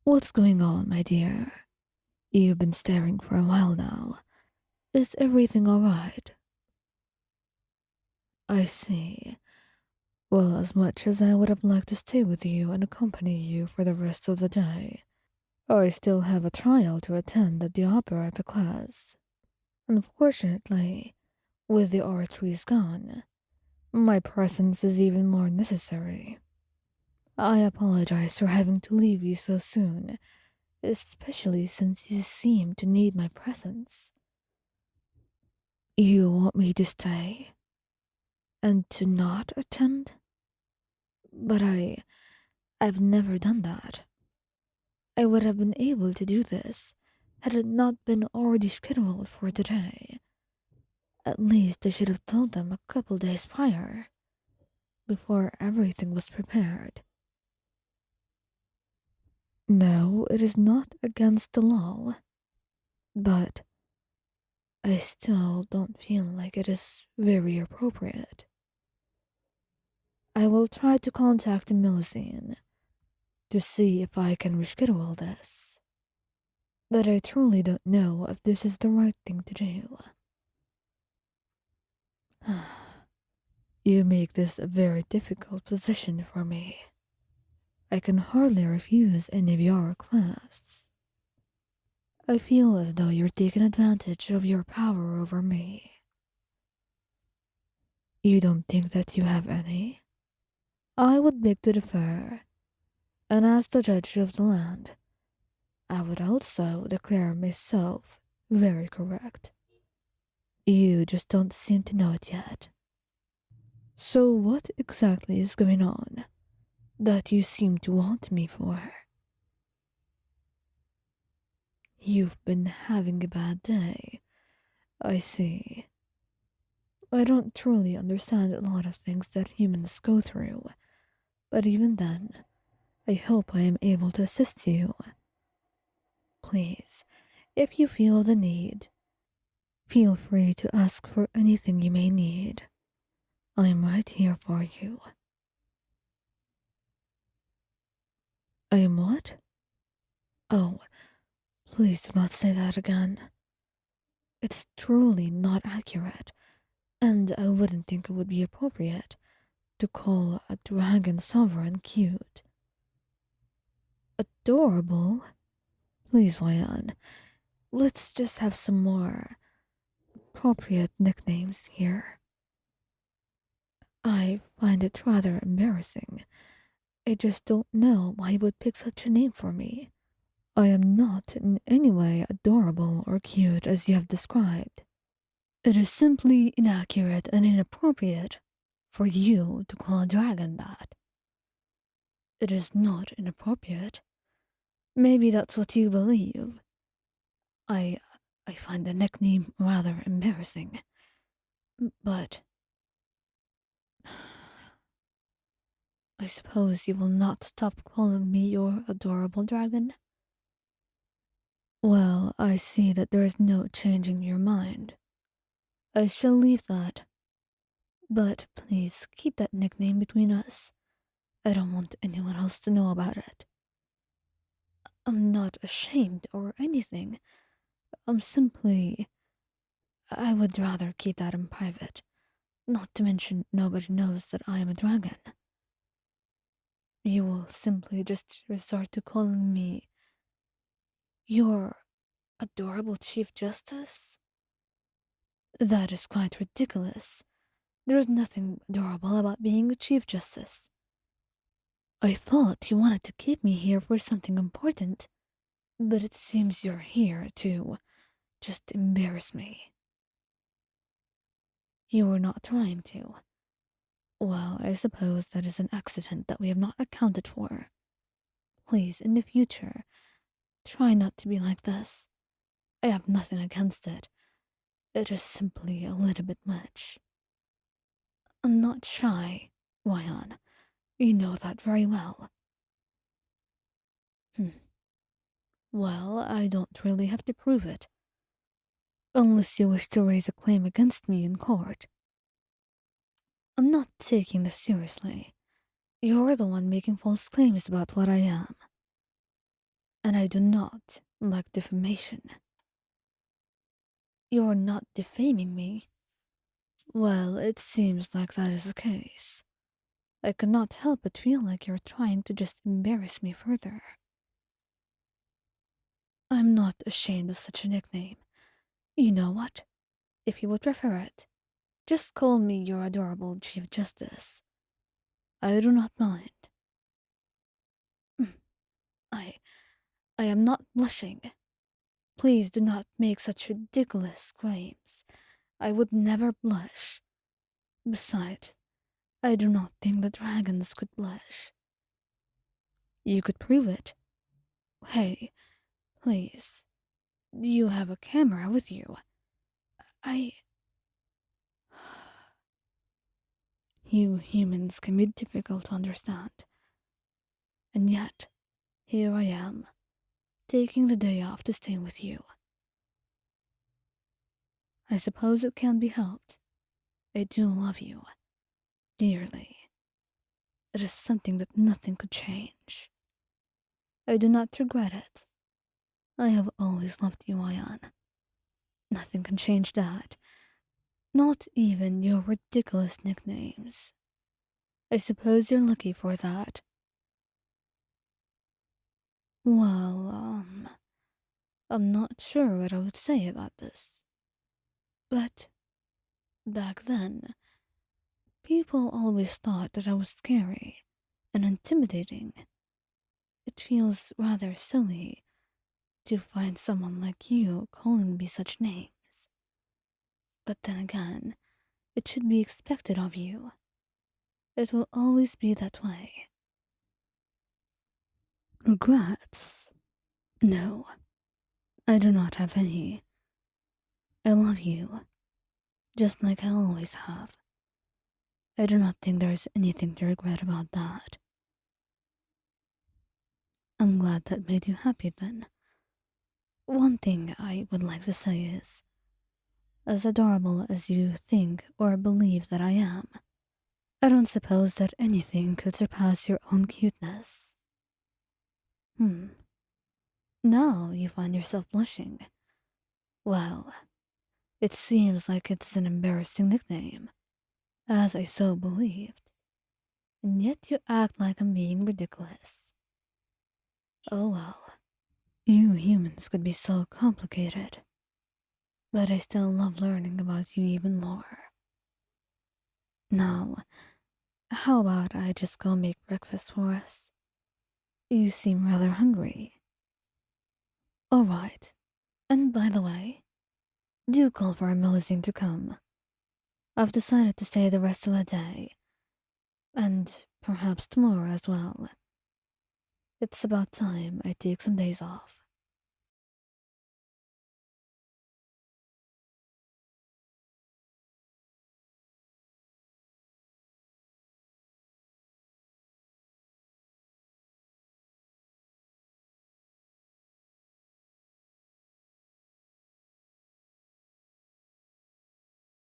What's going on, my dear? You've been staring for a while now. Is everything alright? I see. Well, as much as I would have liked to stay with you and accompany you for the rest of the day, I still have a trial to attend at the opera class. Unfortunately, with the R3s gone, my presence is even more necessary. I apologize for having to leave you so soon, especially since you seem to need my presence. You want me to stay and to not attend? But I've never done that. I would have been able to do this had it not been already scheduled for today. At least I should have told them a couple days prior, before everything was prepared. No, it is not against the law, but I still don't feel like it is very appropriate. I will try to contact the Millicene to see if I can reschedule this, but I truly don't know if this is the right thing to do. You make this a very difficult position for me. I can hardly refuse any of your requests. I feel as though you're taking advantage of your power over me. You don't think that you have any? I would beg to differ, and as the judge of the land, I would also declare myself very correct. You just don't seem to know it yet. So what exactly is going on that you seem to want me for? You've been having a bad day. I see. I don't truly understand a lot of things that humans go through, but even then, I hope I am able to assist you. Please, if you feel the need, feel free to ask for anything you may need. I'm right here for you. I am what? Oh, please do not say that again. It's truly not accurate, and I wouldn't think it would be appropriate to call a dragon sovereign cute. Adorable? Please, Ryan, let's just have some more appropriate nicknames here. I find it rather embarrassing. I just don't know why he would pick such a name for me. I am not in any way adorable or cute as you have described. It is simply inaccurate and inappropriate for you to call a dragon that. It is not inappropriate. Maybe that's what you believe. I I find the nickname rather embarrassing. But I suppose you will not stop calling me your adorable dragon? Well, I see that there is no changing your mind. I shall leave that. But please keep that nickname between us. I don't want anyone else to know about it. I'm not ashamed or anything. I'm simply. I would rather keep that in private. Not to mention, nobody knows that I am a dragon. You will simply just resort to calling me your adorable Chief Justice? That is quite ridiculous. There is nothing adorable about being a Chief Justice. I thought you wanted to keep me here for something important, but it seems you're here to just embarrass me. You were not trying to. Well, I suppose that is an accident that we have not accounted for. Please, in the future, try not to be like this. I have nothing against it. It is simply a little bit much. I'm not shy, Ryan. You know that very well. Hmm. Well, I don't really have to prove it. Unless you wish to raise a claim against me in court. I'm not taking this seriously. You're the one making false claims about what I am. and I do not like defamation. You're not defaming me. Well, it seems like that is the case. I cannot help but feel like you're trying to just embarrass me further. I'm not ashamed of such a nickname. You know what? If you would prefer it, just call me your adorable Chief Justice. I do not mind. Mm, I I am not blushing. Please do not make such ridiculous claims. I would never blush. Besides, I do not think the dragons could blush. You could prove it. Hey, please, do you have a camera with you? I. You humans can be difficult to understand. And yet, here I am, taking the day off to stay with you. I suppose it can't be helped. I do love you, dearly. It is something that nothing could change. I do not regret it. I have always loved you, Ayan. Nothing can change that. Not even your ridiculous nicknames. I suppose you're lucky for that. Well, I'm not sure what I would say about this. But back then, people always thought that I was scary and intimidating. It feels rather silly to find someone like you calling me such names. But then again, it should be expected of you. It will always be that way. Regrets? No, I do not have any. I love you, just like I always have. I do not think there is anything to regret about that. I'm glad that made you happy then. One thing I would like to say is, as adorable as you think or believe that I am, I don't suppose that anything could surpass your own cuteness. Now you find yourself blushing. Well, it seems like it's an embarrassing nickname, as I so believed. And yet you act like I'm being ridiculous. Oh well, you humans could be so complicated. But I still love learning about you even more. Now, how about I just go make breakfast for us? You seem rather hungry. Alright, and by the way, do call for Melusine to come. I've decided to stay the rest of the day, and perhaps tomorrow as well. It's about time I take some days off.